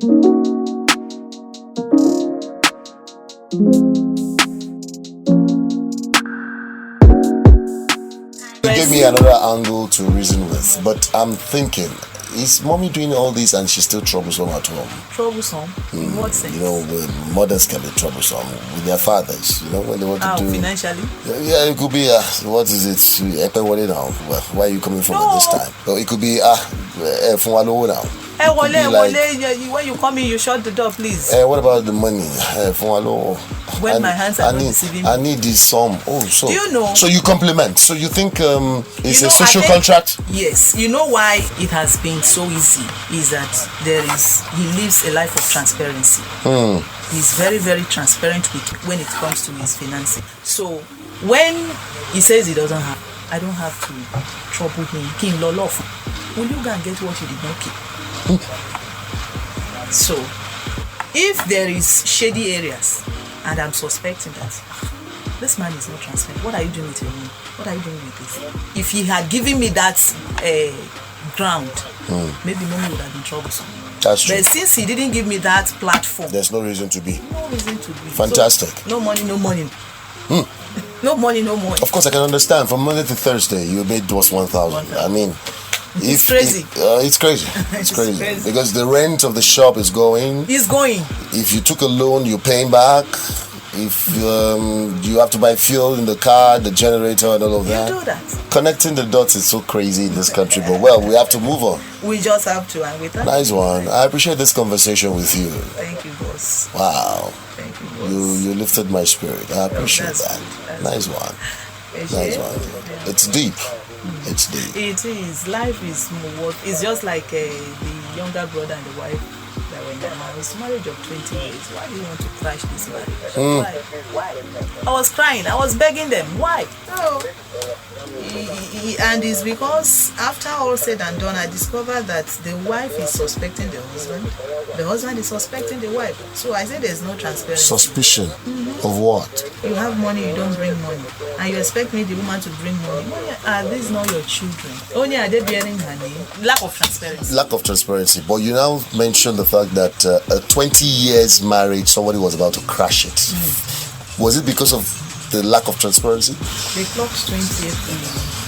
You gave me another angle to reason with, but I'm thinking, is mommy doing all this and she's still troublesome at home? Troublesome? In what sense? You know, mothers can be troublesome with their fathers, you know, when they want to do... financially? Yeah, it could be, what is it? Now. Why are you coming from at this time? Or it could be, now. When you come in, you shut the door, please. What about the money? When my hands are not deceiving me. I need this sum. Oh, so. Do you know? So you compliment. So you think it's a social contract? Yes. You know why it has been so easy is that he lives a life of transparency. He's very, very transparent when it comes to his financing. So when he says he doesn't have, I don't have to trouble him. King Lolof, will you go and get what you did not keep? So if there is shady areas and I'm suspecting that this man is not transparent, what are you doing with your money? What are you doing with this? If he had given me that ground, maybe mommy would have been troublesome. That's true. But since he didn't give me that platform, there's no reason to be. No reason to be. Fantastic. So, no money, no money. No money, no money. Of course, I can understand. From Monday to Thursday, you made just 1,000. I mean, it's crazy. It's crazy. It's crazy because the rent of the shop is going. It's going. If you took a loan, you're paying back. If you have to buy fuel in the car, the generator, and all of that. You do that. Connecting the dots is so crazy in this country, but well, we have to move on. We just have to, and with that. Nice one. I appreciate this conversation with you. Thank you, boss. Wow. Thank you, boss. You lifted my spirit. I appreciate that. Nice one. Nice one. It's deep. It's deep. It is. Life is more. It's just like the younger brother and the wife that were in their marriage of 20 years. Why do you want to crash this marriage? Why? I was crying. I was begging them. Why? No. And it's because after all said and done, I discovered that the wife is suspecting the husband is suspecting the wife. So I said there's no transparency. Suspicion of what? You have money, you don't bring money, and you expect me, the woman, to bring money. Are these not your children? Only are they bearing her name? Lack of transparency. Lack of transparency. But you now mentioned the fact that a 20 years marriage, somebody was about to crash it. Was it because of the lack of transparency? They clocked 20th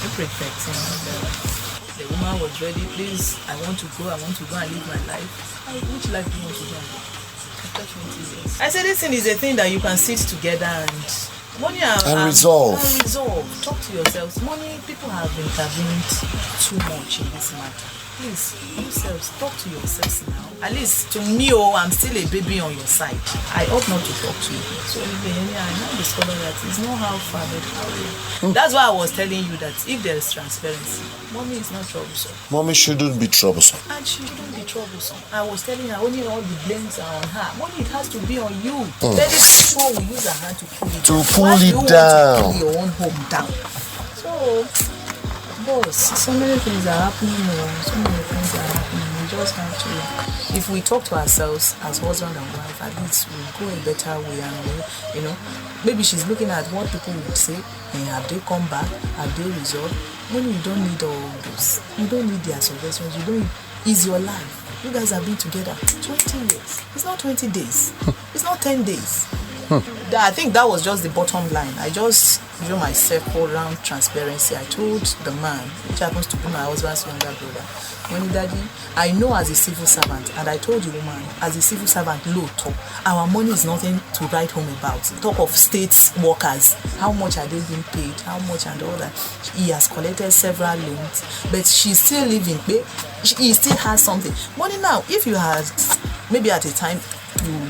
April 13. The woman was ready. Please, I want to go and live my life. Which life do you want to go and live? After 20 years. I said this thing is a thing that you can sit together and resolve. Talk to yourselves. People have intervened too much in this matter. Please, yourselves, talk to yourselves now. At least to me, I'm still a baby on your side. I ought not to talk to you. So I now discover that it's not how far, but how. That's why I was telling you that if there is transparency, mommy is not troublesome. Mommy shouldn't be troublesome. And she shouldn't be troublesome. I was telling her only all the blames are on her. Mommy, it has to be on you. Very sure we use our hand to pull it down. Pull it down. Want to pull your own home down. So. So many things are happening. We just have to. If we talk to ourselves as husband and wife, at least we'll go a better way. And maybe she's looking at what people would say. And have they come back? Have they resolved? When you don't need all those, you don't need their suggestions. You don't. It's your life. You guys have been together 20 years. It's not 20 days. It's not 10 days. I think that was just the bottom line. I just drew myself around transparency. I told the man, which happens to be my husband's younger brother, when daddy, I know as a civil servant, and I told the woman, as a civil servant, low talk, our money is nothing to write home about. Talk of state workers, how much are they being paid, how much and all that. He has collected several loans, but she's still living. He still has something. Money now, if you had, maybe at a time, you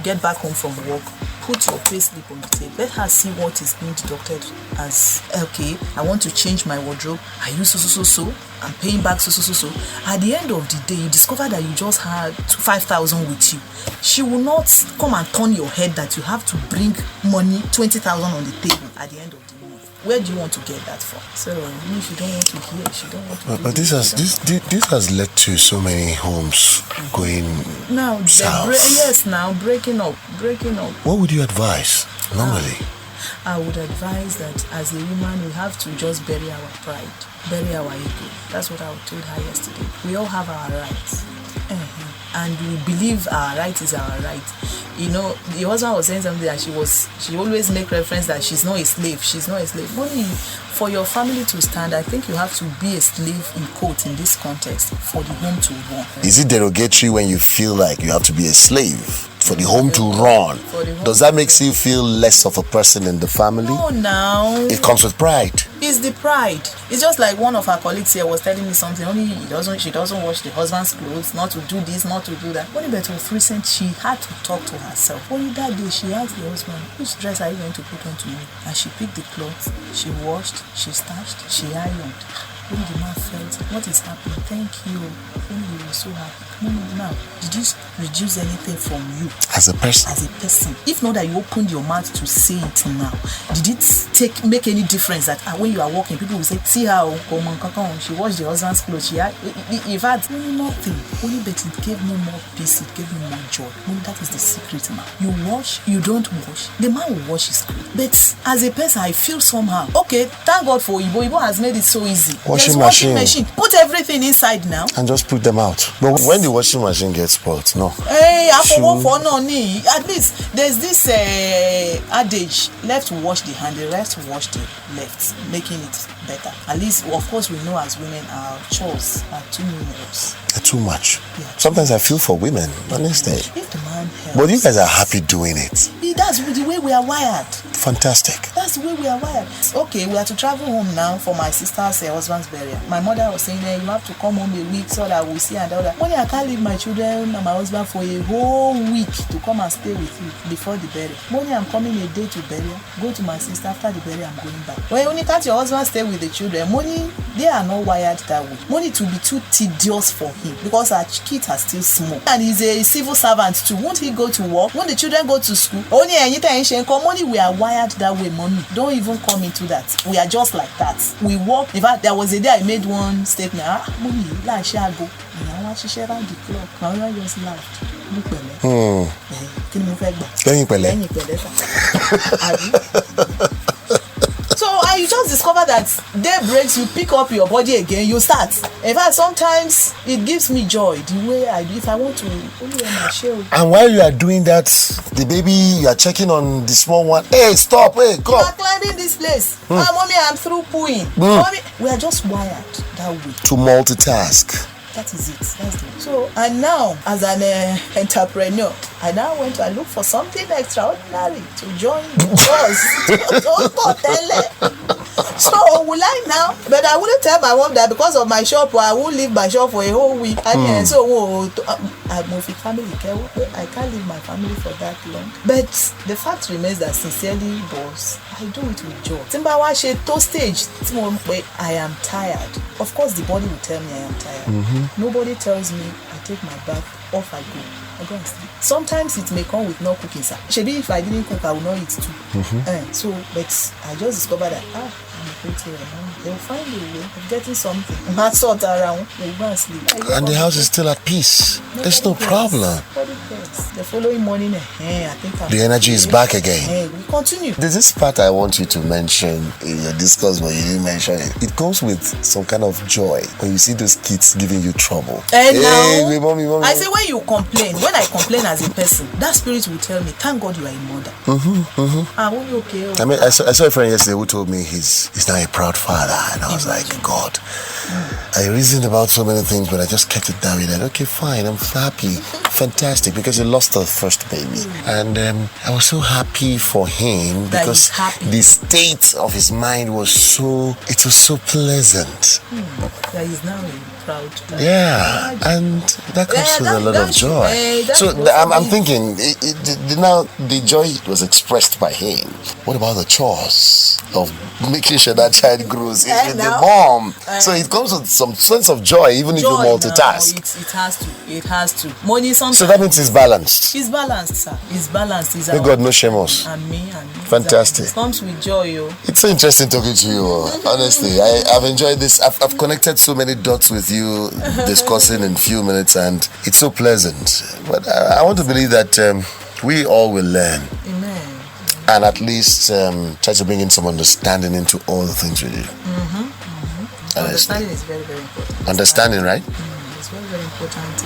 get back home from work, put your pay slip on the table. Let her see what is being deducted as, okay, I want to change my wardrobe. I use so. I'm paying back so. At the end of the day, you discover that you just had 5,000 with you. She will not come and turn your head that you have to bring money, 20,000 on the table at the end of the month. Where do you want to get that from? So if you don't want to hear, she don't want to. But this has led to so many homes going south. Breaking up. What would you advise normally? I would advise that as a woman, we have to just bury our pride, bury our ego. That's what I told her yesterday. We all have our rights. and we believe our right is our right. You know, the husband was saying something that she always make reference that she's not a slave. She's not a slave. Only for your family to stand, I think you have to be a slave in quote in this context for the home to run. Is it derogatory when you feel like you have to be a slave for the home to run? Does that make you feel less of a person in the family? No, now. It comes with pride. It's the pride. It's just like one of our colleagues here was telling me something. Only she doesn't wash the husband's clothes, not to do this, not to do that. Only but of recent, she had to talk to herself. Only that day, she asked the husband, which dress are you going to put on to me? And she picked the clothes, she washed, she starched, she ironed. When the man felt, what is happening? Thank you. When he was so happy. Now, did this reduce anything from you? As a person? As a person. If not that you opened your mouth to say it now, did it make any difference that when you are walking, people will say, see how she washed the husband's clothes. She had, in fact, nothing. Only but it gave me more peace, it gave me more joy. Only that is the secret now. You wash, you don't wash. The man will wash his clothes. But as a person, I feel somehow, okay, thank God for Igbo. Igbo has made it so easy. Washing machine. Put everything inside now. And just put them out. But when the washing machine gets spoiled, no. Hey, at least there's this adage, left wash the hand, the right wash the left, making it better. At least, of course, we know as women our chores are too numerous. They're too much. Yeah. Sometimes I feel for women, honestly. If the man helps. But you guys are happy doing it. That's the way we are wired. Fantastic. That's the way we are wired. Okay, we have to travel home now for my sister's husband's burial. My mother was saying, you have to come home a week so that we'll see and all that. Money, I can't leave my children and my husband for a whole week to come and stay with you before the burial. Money, I'm coming a day to burial. Go to my sister after the burial, I'm going back. When only can't your husband stay with the children, money, they are not wired that way. Money to be too tedious for him because our kids are still small. And he's a civil servant too. Won't he go to work? Won't the children go to school? Only anytime money, we are wired that way. Money, don't even come into that. We are just like that. We work. In fact, there was a day I made one statement. Money, like shall go. And I want to share around the clock. I just laughed. Look So you just discover that day breaks, you pick up your body again, you start. In fact, sometimes it gives me joy the way I do. If I want to only on my show. And while you are doing that, the baby, you are checking on the small one. Hey, stop, hey, come. You are climbing this place. Mommy, I'm through pooing. Mommy, we are just wired that way. To multitask. That is it. That's it. So, and now, as an entrepreneur, I now went to look for something extraordinary to join the cause. So, will I now? But I wouldn't tell my mom that because of my shop, I won't leave my shop for a whole week. And so, I'm with family care. I can't leave my family for that long. But the fact remains that sincerely, boss, I do it with joy. Timbawa to stage, I am tired. Of course, the body will tell me I am tired. Nobody tells me I take my bath, off I go and sleep. Sometimes it may come with no cooking, sir. Maybe if I didn't cook, I will not eat too. So, but I just discovered that I'm a pretty they'll find a way of getting something. Not sort around, they'll go and sleep. And the house is still at peace. There's no problem. The following morning, I think the energy is back again. We continue. There's this part I want you to mention in your discourse, but you didn't mention it. It comes with some kind of joy when you see those kids giving you trouble. Now, mommy. I say when you complain, when I complain as a person, that spirit will tell me, thank God you are a mother. Are we okay? I mean, I saw a friend yesterday who told me he's now a proud father, and I was like, God. I reasoned about so many things, but I just kept it down. Like, okay, fine, I'm happy, fantastic, because he lost the first baby, and I was so happy for him because the state of his mind was so pleasant. That he's now proud. Yeah, and that comes with a lot of joy. So I'm thinking, now the joy was expressed by him. What about the chores of making sure that child grows? It's with the mom. So it comes with some sense of joy, even if you multitask. It has to. Money sometimes. So that means it's balanced. It's balanced, sir. It's balanced. May God no shame us. And me. Fantastic. It comes with joy, yo. It's so interesting talking to you. Honestly, I've enjoyed this. I've connected so many dots with you, discussing in a few minutes, and it's so pleasant. But I want to believe that we all will learn. Amen. And at least try to bring in some understanding into all the things we do. Understanding is very, very important. Understanding, right? It's very, very important.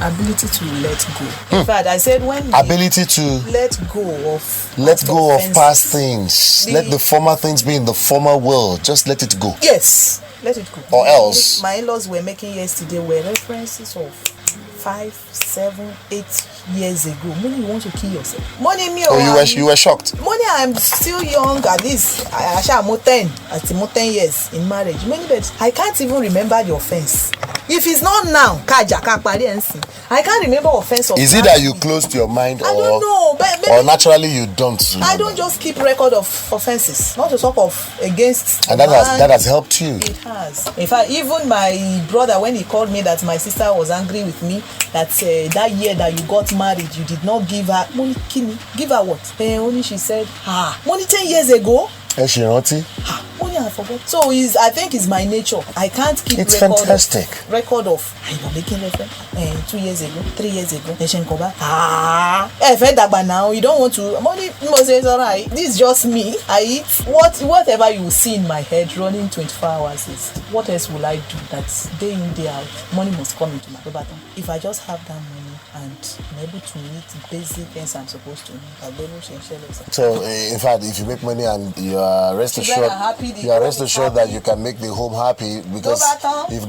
ability to let go. In fact, I said when ability to let go of past things. Let the former things be in the former world. Just let it go. Yes, let it go. Or else. My in-laws were making yesterday were references of 5, 7, 8 years ago. Money, you want to kill yourself. Money, me. Oh, you were shocked. Money, I'm still young. At least I shall more 10. At more 10 years in marriage. Money, but I can't even remember the offense. If it's not now, I can't remember offense of. Is it that you closed your mind, I don't know, but maybe, or naturally you don't remember? I don't just keep record of offenses, not to talk of against. And that has helped you. It has. In fact, even my brother, when he called me that my sister was angry with me, that that year that you got married, you did not give her money. Give her what? Only she said, money 10 years ago. Only I forgot. So I think it's my nature. I can't keep it's fantastic. Record of I'm making reference 2 years ago, 3 years ago. Now you don't want to money must say it's alright. This is just me. I eat whatever you see in my head running 24 hours is what else will I do? That's day in, day out. Money must come into my bottom. If I just have that money and I'm able to meet basic things I'm supposed to meet, I'll be able to share. So in fact, if you make money and you are rest assured that you can make the home happy, because if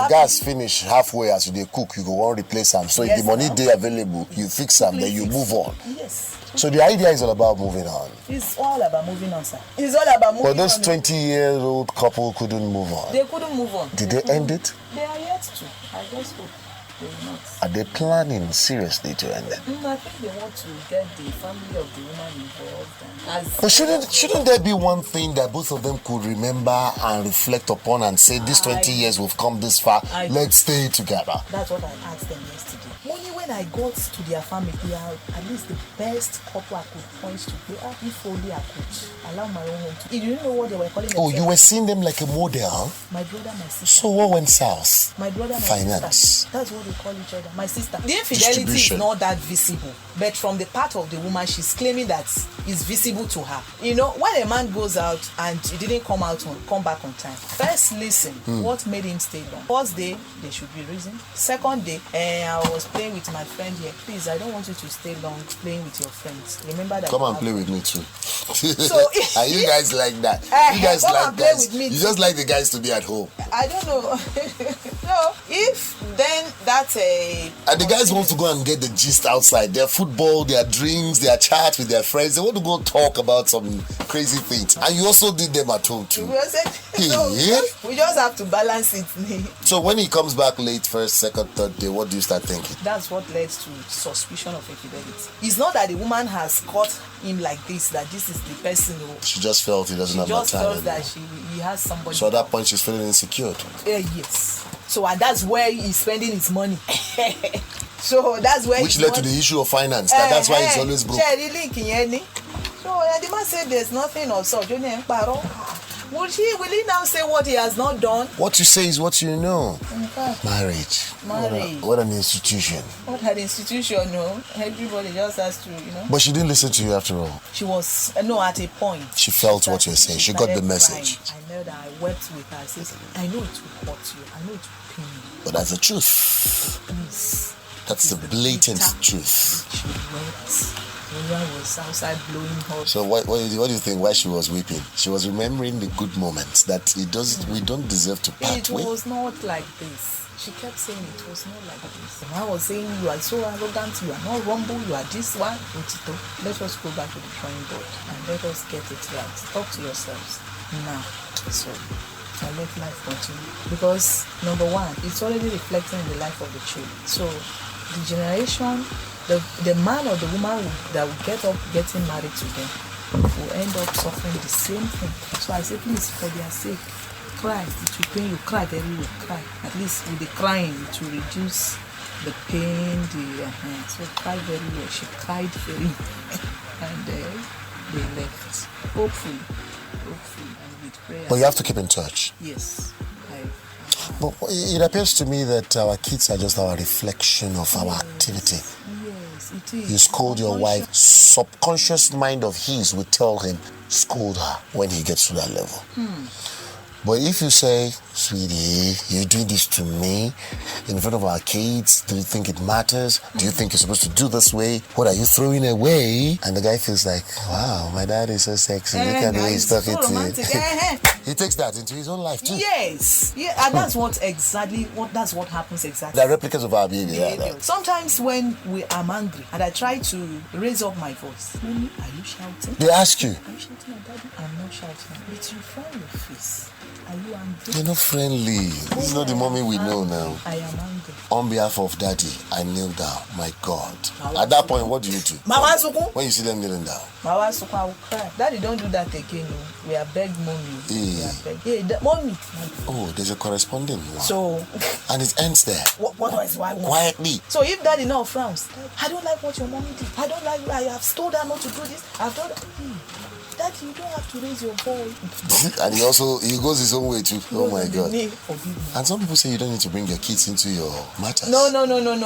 gas finish halfway as you cook, you go want to replace them. So if the money they available, you fix them, then you move on. Yes. So the idea is all about moving on. It's all about moving on, sir. It's all about moving on. But those 20-year-old couple couldn't move on. They couldn't move on. Did they end it? They are yet to. I just hope they will not. Are they planning seriously to end it? I think they want to get the family of the woman involved. But shouldn't there be one thing that both of them could remember and reflect upon and say, these 20 years we've come this far, let's stay together? That's what I asked them yesterday. Only when I got to their family, they are at least the best couple I could point to. If only I could allow my own home to. You didn't know what they were calling themselves. Oh, you were seeing them like a model? My brother, my sister. So what went south? My brother, my Finance. sister. That's what they call each other. My sister. The infidelity is not that visible, but from the part of the woman, she's claiming that it's visible to her. You know, when a man goes out and he didn't come back on time, first listen, what made him stay long? First day, there should be reason. Second day, I was playing with my friend here. Please, I don't want you to stay long playing with your friends. Remember that. Come and play with me too. So are you guys like that? You guys like guys. You just like the guys to be at home. I don't know. No, if then that's a. And the guys want to go and get the gist outside. Their football, their drinks, their chat with their friends. They want to go talk about some crazy things. And you also did them at home too. We just have to balance it. So when he comes back late, first, second, third day, what do you start thinking? That's what led to suspicion of infidelity. It's not that the woman has caught him like this, that this is the person who. She just felt he doesn't have time. She just felt that he has somebody. So at that point, she's feeling insecure. Yes. So and that's where he's spending his money. So that's where. Which led to the issue of finance. That's why he's always broke. So the man said there's nothing of such. Will he now say what he has not done? What you say is what you know. Marriage. What an institution. What an institution, no. Everybody just has to, But she didn't listen to you after all. She was, at a point. She felt what you were saying. She got the message. Crying. I know that I wept with her. I said, I know it will hurt you. I know it will pain you. But that's the truth. Please. That's the blatant truth. She wept. Everyone was outside blowing hot. So what do you think? Why she was weeping? She was remembering the good moments that we don't deserve to part with. It was not like this. She kept saying it was not like this. And I was saying you are so arrogant, you are not humble, you are this one. Let us go back to the drawing board and let us get it right. Talk to yourselves now. So and let life continue. Because number one, it's already reflecting in the life of the children. So the generation, the man or the woman that will get up getting married to them will end up suffering the same thing. So I say, please, for their sake, cry. It will pain you. Cry very well. Cry. At least with the crying, it will reduce the pain. So cry very well. She cried very well. And they left. Hopefully, and with prayer. But you have to keep in touch. Yes. But it appears to me that our kids are just our reflection of our activity. Yes, it is. You scold your wife, subconscious mind of his will tell him, scold her when he gets to that level. But if you say, sweetie, you're doing this to me in front of our kids, do you think it matters? Do you think you're supposed to do this way? What are you throwing away? And the guy feels like, wow, my dad is so sexy. Look at the way he's talking to you. He takes that into his own life too. Yes. Yeah, and that's what happens exactly. They're replicas of our behavior. Yeah, sometimes when I'm angry and I try to raise up my voice, Mommy, are you shouting? They ask you. Are you shouting at Daddy? I'm not shouting. It's you from your face. Are you angry? You're not friendly. This is not the mommy we know now. I am angry. On behalf of Daddy, I kneel down. My God. At that point, what do you do? When you see them kneeling down? I will cry. Daddy, don't do that again. No. We are begged mommy. We are begged. Hey, mommy. Oh, there's a corresponding one. So. And it ends there. What is why? Quietly. So if Daddy now frowns, I don't like what your mommy did. I have told her not to do this. I've told her. Daddy, you don't have to raise your voice. And he goes his own way too. Oh my God. And some people say you don't need to bring your kids into your matters. No.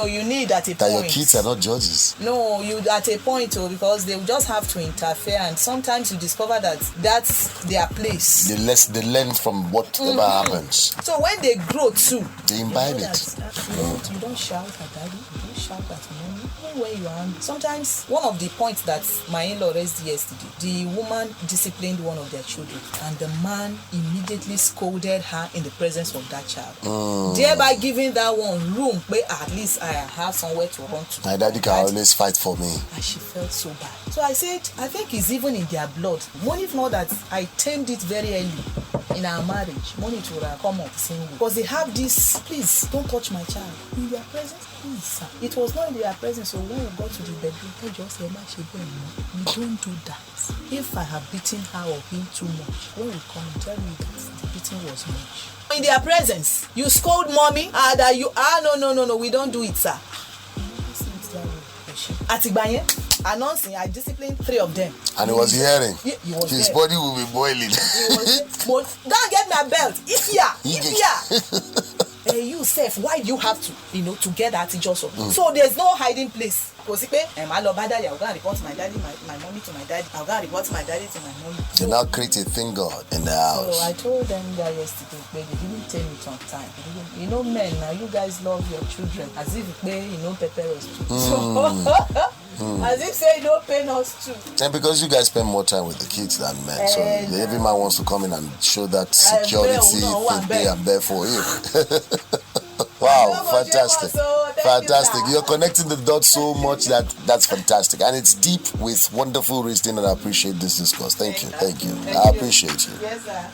You need at a point. That your kids are not judges. No, you at a point because they will just have to interfere, and sometimes you discover that that's their place. They learn from whatever happens. So when they grow too, they imbibe it. You don't shout at Daddy. You don't shout at mommy. Even when you are angry. Sometimes one of the points that my in-law raised yesterday, the woman disciplined one of their children, and the man immediately scolded her in the presence of that child, thereby giving that one room where at least I have somewhere to run to. My daddy can always fight for me. And she felt so bad. So I said, I think it's even in their blood. One, if not that I tamed it very early in our marriage, money to come up the same way. Because they have this, please don't touch my child. In their presence, please, sir. It was not in their presence, so when we got to the bedroom, I just said, we don't do that. If I have beaten her or him too much, when we come and tell me that the beating was much. In their presence, you scold mommy, no, we don't do it, sir. Atibaye, announcing, I disciplined 3 of them. And he was hearing. His body will be boiling. Go and get my belt. If you safe, why do you have to get that just so there's no hiding place. I'll go and report my daddy, my mommy to my daddy. I'll go and report my daddy to my mommy. They now create a thing God in the house. So I told them that yesterday, but they didn't tell it on time. Men, now you guys love your children as if prepare us too. As if say don't pay us too. And because you guys spend more time with the kids than men, so every man wants to come in and show that security thing they are there for you. Wow, fantastic. You're connecting the dots so much that's fantastic. And it's deep with wonderful reasoning, and I appreciate this discourse. Thank you. I appreciate you. Yes, sir.